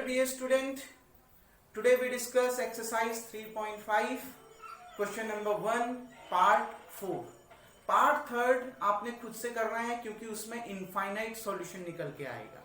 dear student, today we discuss exercise 3.5 question number 1 part 4. Part third आपने खुद से करना है क्योंकि उसमें इनफाइनाइट सॉल्यूशन निकल के आएगा.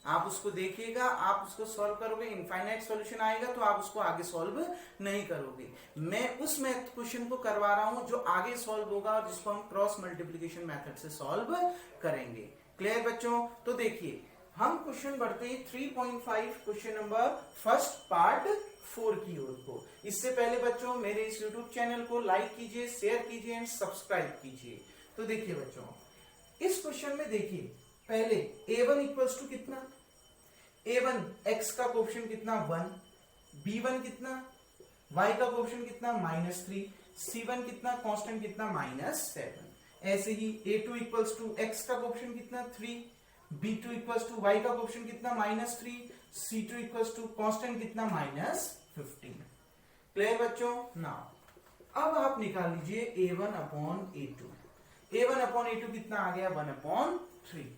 आप उसको देखिएगा, आप उसको सॉल्व करोगे, इनफाइनाइट सॉल्यूशन आएगा तो आप उसको आगे सॉल्व नहीं करोगे. मैं उस मैथ क्वेश्चन को करवा रहा हूं जो आगे सॉल्व होगा और जिसको हम क्रॉस मल्टीप्लिकेशन मेथड से सॉल्व करेंगे. क्लियर बच्चों? तो देखिए हम क्वेश्चन बढ़ते हैं 3.5 क्वेश्चन नंबर फर्स्ट पार्ट 4 की ओर को. इससे पहले बच्चों मेरे इस YouTube चैनल को लाइक कीजिए, शेयर कीजिए एंड सब्सक्राइब कीजिए. तो देखिए बच्चों इस क्वेश्चन में देखिए पहले a1 इक्वल्स टू कितना, a1 x का कोएफिशिएंट कितना 1, b1 कितना, y का कोएफिशिएंट कितना -3, c1 कितना, कांस्टेंट कितना -7. ऐसे ही a2 इक्वल्स टू x का कोएफिशिएंट कितना 3, b2 इक्वल्स टू y का कोएफिशिएंट कितना -3, c2 इक्वल्स टू कांस्टेंट कितना -15. क्लियर बच्चों? नाउ अब आप निकाल लीजिए a1 upon a2. a1 upon a2 कितना आ गया 1/3.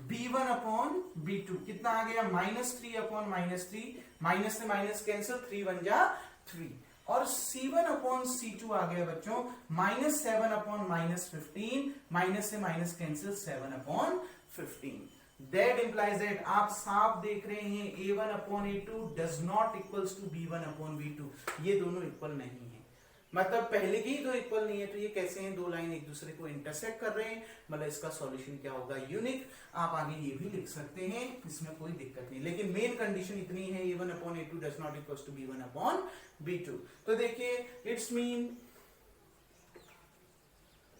b1 अपॉन b2 कितना आ गया -3 अपॉन -3, माइनस से माइनस कैंसिल, 3 1 जा 3. और c1 अपॉन c2 आ गया बच्चों -7 अपॉन -15, माइनस से minus cancel, 7 upon 15. That implies that आप साफ देख रहे हैं a1 upon a2 does not equals to b1 upon b2. ये दोनों इक्वल नहीं है, मतलब पहले की ही दो इक्वल नहीं है. तो ये कैसे हैं, दो लाइन एक दूसरे को इंटरसेक्ट कर रहे हैं, मतलब इसका सॉल्यूशन क्या होगा, यूनिक. आप आगे ये भी लिख सकते हैं, इसमें कोई दिक्कत नहीं. लेकिन मेन कंडीशन इतनी है a1 upon a2 does not equals to b1 upon b2. तो देखिए it's mean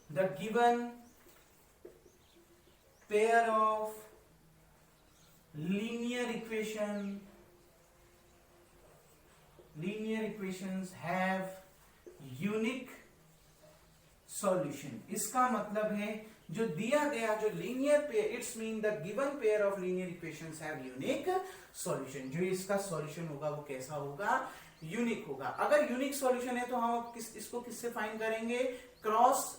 the given pair of linear equations have unique solution. इसका मतलब है जो दिया गया जो linear pair, it's mean the given pair of linear equations have unique solution. जो इसका सॉल्यूशन होगा वो कैसा होगा, यूनिक होगा. अगर यूनिक सॉल्यूशन है तो हम इसको किससे फाइंड करेंगे, क्रॉस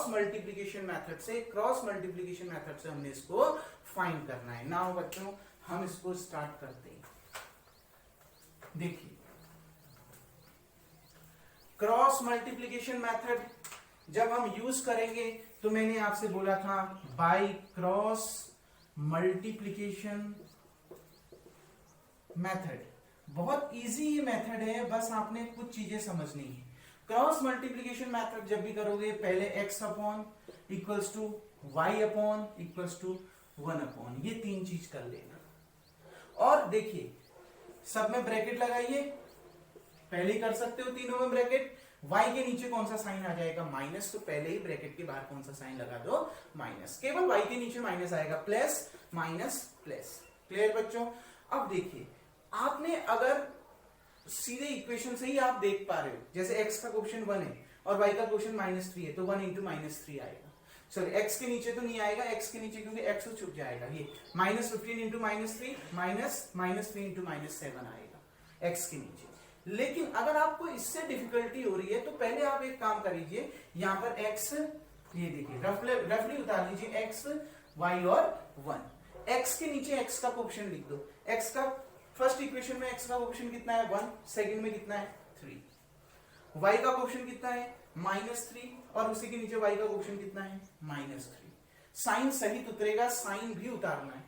मल्टीप्लिकेशन मेथड से. क्रॉस मल्टीप्लिकेशन मेथड से हमने इसको फाइंड करना है. नाउ बच्चों हम इसको स्टार्ट करते हैं. देखिए क्रॉस मल्टीप्लिकेशन मेथड जब हम यूज करेंगे तो मैंने आपसे बोला था बाय क्रॉस मल्टीप्लिकेशन मेथड. बहुत इजी ये मेथड है, बस आपने कुछ चीजें समझनी है. क्रॉस मल्टीप्लिकेशन मेथड जब भी करोगे पहले x upon equals to y upon equals to 1 upon, ये तीन चीज कर लेना. और देखिए सब में ब्रैकेट लगाइए, पहले ही कर सकते हो तीनों में ब्रैकेट. y के नीचे कौन सा साइन आ जाएगा, माइनस, तो पहले ही ब्रैकेट के बाहर कौन सा साइन लगा दो, माइनस. केवल y के नीचे माइनस आएगा, प्लस माइनस प्लस. क्लियर बच्चों? अब देखिए आपने अगर सीधे इक्वेशन से ही आप देख पा रहे हो, जैसे x का कोएफिशिएंट 1 है और y का कोएफिशिएंट -3 है, तो 1 इंटू -3 आएगा. सॉरी x के नीचे तो नहीं आएगा, x के नीचे क्योंकि x छुप जाएगा. ये -15 इंटू -3 -3 इंटू -7 आएगा x के नीचे. लेकिन अगर आपको इससे डिफिकल्टी हो रही है तो पहले आप एक काम करिए, यहां पर x, ये देखिए रफली उतार लीजिए x, y और 1. x के नीचे x का कोएफिशिएंट लिख दो. x का फर्स्ट इक्वेशन में x का कोएफिशिएंट कितना है 1, सेकंड में कितना है 3. y का कोएफिशिएंट कितना है -3 और उसी के नीचे y का कोएफिशिएंट कितना है -3. साइन सहित उतरेगा, साइन भी उतारना है.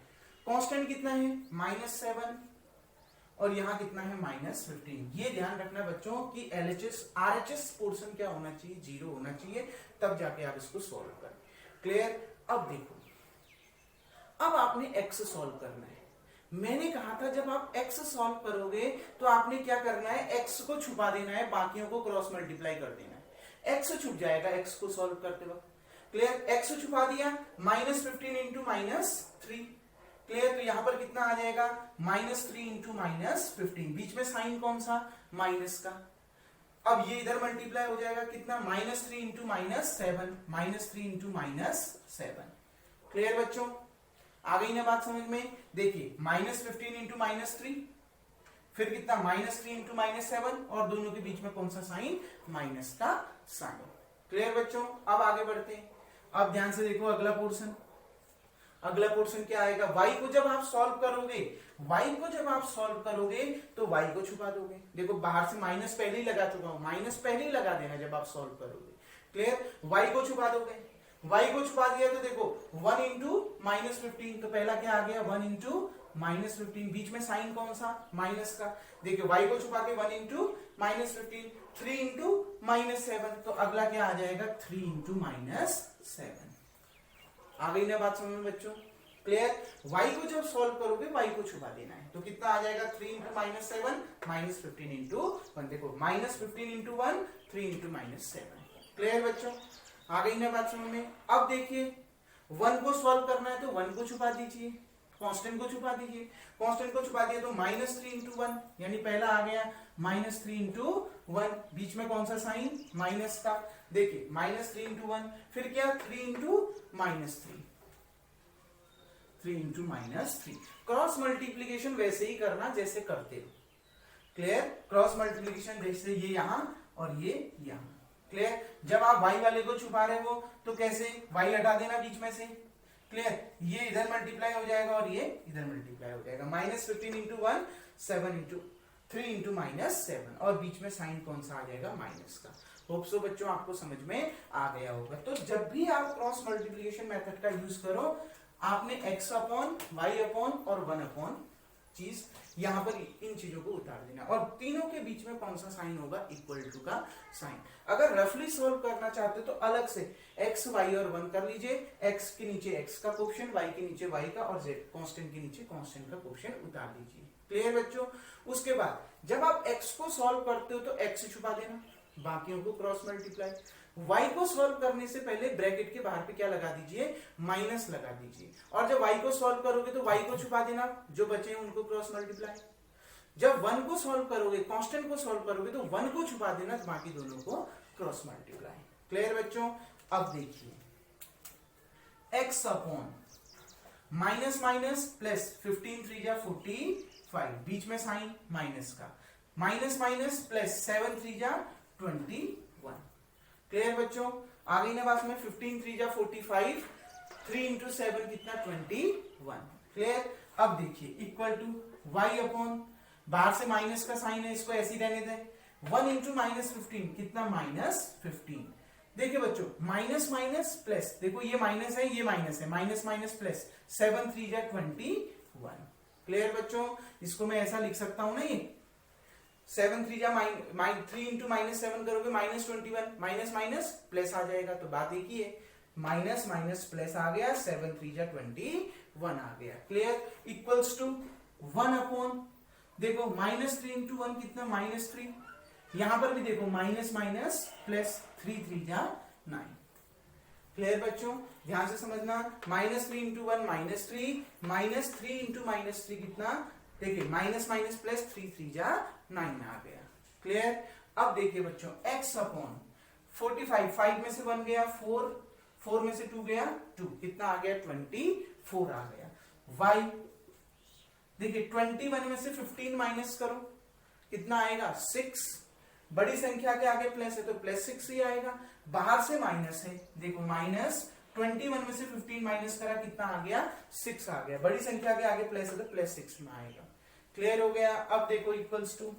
कांस्टेंट कितना है -7 और यहां कितना है -15. ये ध्यान रखना बच्चों कि RHS पोर्शन क्या होना चाहिए, 0 होना चाहिए, तब जाके आप इसको सॉल्व करें. क्लियर? अब देखो अब आपने x सॉल्व करना है. मैंने कहा था जब आप x सॉल्व करोगे तो आपने क्या करना है, x को छुपा देना है, बाकियों को क्रॉस मल्टीप्लाई कर देना है. x छुप जाएगा x को सॉल्व करते वक्त. क्लियर? x छुपा दिया, -15 इंटू -3. क्लियर? तो यहां पर कितना आ जाएगा -3 इंटू -15. बीच में साइन कौन सा, माइनस का. अब ये इधर मल्टीप्लाई हो जाएगा कितना, -3 इंटू -7, -3 इंटू -7. क्लियर बच्चों? आ गई ना बात समझ में? देखिए -15 इंटू -3, फिर कितना -3 इंटू -7 और दोनों के बीच में कौन सा साइन, माइनस का साइन. क्लियर बच्चों? अब आगे बढ़ते हैं. अब ध्यान से देखो अगला पोर्शन. अगला पोर्शन क्या आएगा, y को जब आप सॉल्व करोगे, तो y को छुपा दोगे। देखो बाहर से माइनस पहले ही लगा चुका हूं, माइनस पहले ही लगा देना जब आप सॉल्व करोगे। क्लियर, y को छुपा दोगे, y को छुपा दिया तो देखो 1 इंटू -15, तो पहला क्या आ गया 1 इंटू -15, बीच में साइन कौन सा, माइनस का। देखिए y को छुपा के 1 इंटू -15, 3 इंटू -7, तो अगला क्या आ जाएगा 3 इंटू -7। आ गई ना बात समझ में बच्चों? क्लियर, y को जब सॉल्व करोगे y को छुपा देना है, तो कितना आ जाएगा 3 इंटू -7, -15 इंटू 1। देखो -15 इंटू 1, 3 इंटू -7। क्लियर बच्चों, आ गई ना बात समझ में? अब देखिए 1 को सॉल्व करना है तो 1 को छुपा दीजिए, कांस्टेंट को छुपा दीजिए। कांस्टेंट को छुपा दिया तो -3 इंटू 1, यानी पहला आ गया -3 इंटू 1, बीच में कौन सा साइन, माइनस का। देखिए -3 इंटू 1, फिर क्या 3 इंटू -3, 3 इंटू -3। क्रॉस मल्टीप्लीकेशन वैसे ही करना जैसे करते हो। क्लियर, क्रॉस मल्टीप्लीकेशन जैसे ये यहां और ये यहां। क्लियर, जब आप y वाले को छुपा रहे हो तो कैसे, y हटा देना बीच में से। क्लियर, ये इधर मल्टीप्लाई हो जाएगा और ये इधर मल्टीप्लाई हो जाएगा। -15 इंटू 1, 7 इंटू 3 इंटू -7, और बीच में साइन कौन सा आ जाएगा, माइनस का। होप सो बच्चों आपको समझ में आ गया होगा। तो जब भी आप क्रॉस मल्टीप्लीकेशन मेथड का यूज करो, आपने x अपॉन y अपॉन और 1 अपॉन चीज यहां पर इन चीजों को उतार देना, और तीनों के बीच में कौन सा साइन होगा, इक्वल टू का साइन। अगर रफली सोल्व करना चाहते हो तो अलग से x, y और 1 कर लीजिए, x के नीचे x का कोएफिशिएंट, y के नीचे y का, और z कांस्टेंट के नीचे कांस्टेंट का कोएफिशिएंट उतार लीजिए। क्लियर बच्चों, उसके बाद जब आप x को सॉल्व करते हो तो x छुपा देना, बाकियों को क्रॉस मल्टीप्लाई। y को सॉल्व करने से पहले ब्रैकेट के बाहर पे क्या लगा दीजिए, माइनस लगा दीजिए, और जब y को सॉल्व करोगे तो y को छुपा देना, जो बचे हैं उनको क्रॉस मल्टीप्लाई। जब 1 को सॉल्व करोगे, कांस्टेंट को सॉल्व करोगे, तो 1 को छुपा देना, बाकी दोनों को क्रॉस मल्टीप्लाई। क्लियर बच्चों, अब देखिए x upon minus minus plus 15 3 जा 45, बीच में साइन माइनस का, माइनस माइनस प्लस 7 3 जा 21। क्लियर बच्चों, आ गई ना बात में? 15 3 जा 45, 3 इंटू 7 कितना, 21। क्लियर, अब देखिए इक्वल टू y अपॉन, बाहर से माइनस का साइन है, इसको ऐसे ही रहने दें, 1 इंटू -15 कितना, -15। देखिए बच्चों माइनस माइनस प्लस, देखो ये माइनस है, ये माइनस है, माइनस माइनस प्लस, 7 3 जा 21। क्लियर बच्चों, इसको मैं ऐसा लिख सकता हूं ना, ये 7 3 जा 3 इंटू -7 करोगे -21, माइनस माइनस प्लस आ जाएगा, तो बात एक ही है, माइनस माइनस प्लस आ गया, 7 3 जा 21 आ गया। क्लियर, इक्वल्स टू 1 अपॉन, देखो -3 इंटू 1 कितना, -3, यहां पर भी देखो माइनस माइनस प्लस, 3 3 जा 9। क्लियर बच्चों, ध्यान से समझना, -3 इंटू 1 -3, -3 इंटू -3 कितना, देखिए माइनस माइनस प्लस, 3 3 जा 9 आ गया। क्लियर, अब देखिए बच्चों x अपॉन 45, 5 में से 1 गया 4, 4 में से 2 गया 2, कितना आ गया, 24 आ गया। y देखिए 21 में से 15 माइनस करो, कितना आएगा, 6, बड़ी संख्या के आगे प्लस है तो +6 ही आएगा, बाहर से माइनस है, देखो -21 में से 15 माइनस करा, कितना आ गया, 6 आ गया, बड़ी संख्या के आगे प्लस है तो +6 में आएगा। क्लियर हो गया, अब देखो इक्वल्स टू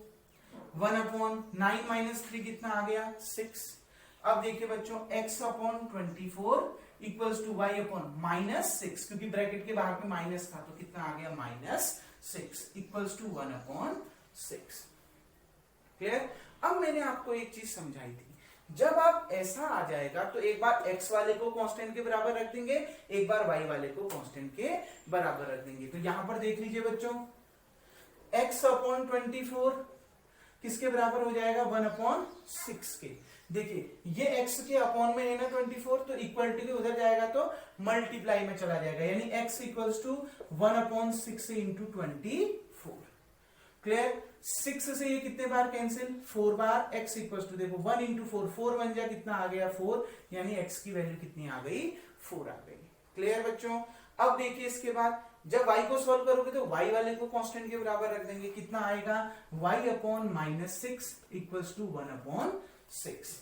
1 अपॉन 9 माइनस 3 कितना आ गया, 6। अब देखिए बच्चों x upon 24 equals to y upon -6, क्योंकि ब्रैकेट के बाहर में माइनस था तो कितना आ गया, -6 इक्वल्स टू 1 अपॉन 6। क्लियर, अब मैंने आपको एक चीज समझाई थी, जब आप ऐसा आ जाएगा तो एक बार x वाले को कांस्टेंट के बराबर रख देंगे, एक बार y वाले को कांस्टेंट के बराबर रख देंगे। तो यहां पर देख लीजिए बच्चों, x अपॉन 24 किसके बराबर हो जाएगा, 1 अपॉन 6 के। देखिए ये x के अपॉन में है ना 24, तो इक्वल टू के उधर जाएगा तो मल्टीप्लाई में चला जाएगा, यानी x equals to 1 upon 6 into 24। Clear, 6 से ये कितने बार कैंसिल, 4 बार, x इक्वल्स टू देखो 1 इंटू 4, 4 बन जा कितना आ गया, 4, यानी x की वैल्यू कितनी आ गई, 4 आ गई। क्लियर बच्चों, अब देखिए इसके बाद जब y को सॉल्व करोगे तो y वाले को कांस्टेंट के बराबर रख देंगे, कितना आएगा, y upon -6 equals to 1 upon 6।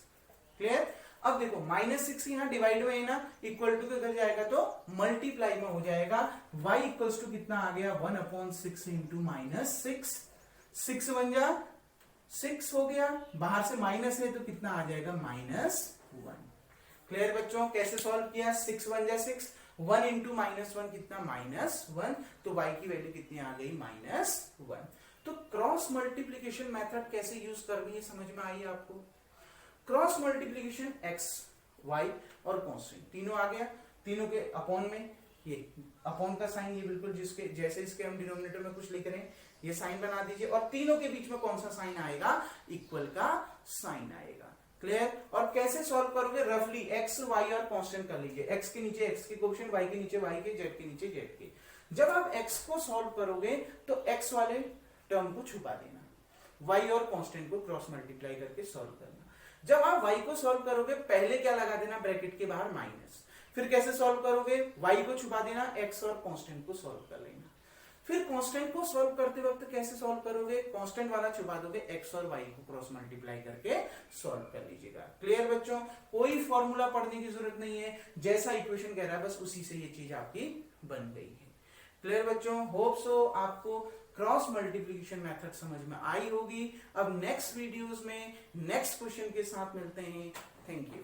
Clear, अब देखो -6 यहाँ डिवाइड में है ना, इक्वल टू के इधर जाएगा तो मल्टीप्लाई में हो जाएगा। y इक्वल्स टू कितना आ गया 1/6 इंटू -6, 6 बन जा 6 हो गया, बाहर से माइनस है तो कितना आ जाएगा -1। क्लियर बच्चों, कैसे सॉल्व किया, 6 1 जा 6, 1 इंटू -1 कितना -1, तो y की वैल्यू कितनी आ गई -1। तो क्रॉस मल्टीप्लीकेशन मेथड कैसे यूज करनी है समझ में आई आपको। क्रॉस मल्टीप्लीकेशन x y और कांस्टेंट तीनों आ गया, तीनों के अपॉन में ये अपॉन का साइन, ये बिल्कुल जिसके जैसे इसके हम डिनोमिनेटर में कुछ लिख रहे हैं ये साइन बना दीजिए, और तीनों के बीच में कौन सा साइन आएगा, इक्वल का साइन आएगा। क्लियर, और कैसे सॉल्व करोगे, रफली x y और कांस्टेंट कर लीजिए, x के नीचे x के कोएफिशिएंट, y के नीचे y के, z के नीचे z के। जब आप x को सॉल्व करोगे तो x वाले टर्म को छुपा देना, y और कांस्टेंट को क्रॉस मल्टीप्लाई करके सॉल्व करना। जब आप y को सॉल्व करोगे पहले क्या लगा देना, ब्रैकेट के बाहर माइनस, फिर कैसे सॉल्व करोगे, y को छुपा देना, x और कांस्टेंट को सॉल्व कर लेना। फिर कांस्टेंट को सॉल्व करते वक्त कैसे सॉल्व करोगे, कांस्टेंट वाला छुपा दोगे, x और y को क्रॉस मल्टीप्लाई करके सॉल्व कर लीजिएगा। क्लियर बच्चों, कोई फॉर्मूला पढ़ने की जरूरत नहीं है, जैसा इक्वेशन कह रहा है बस उसी से ये चीज आपकी बन गई है। क्लियर बच्चों, होप सो आपको क्रॉस मल्टीप्लिकेशन मेथड समझ में आई होगी। अब नेक्स्ट वीडियोस में नेक्स्ट क्वेश्चन के साथ मिलते हैं। Thank you.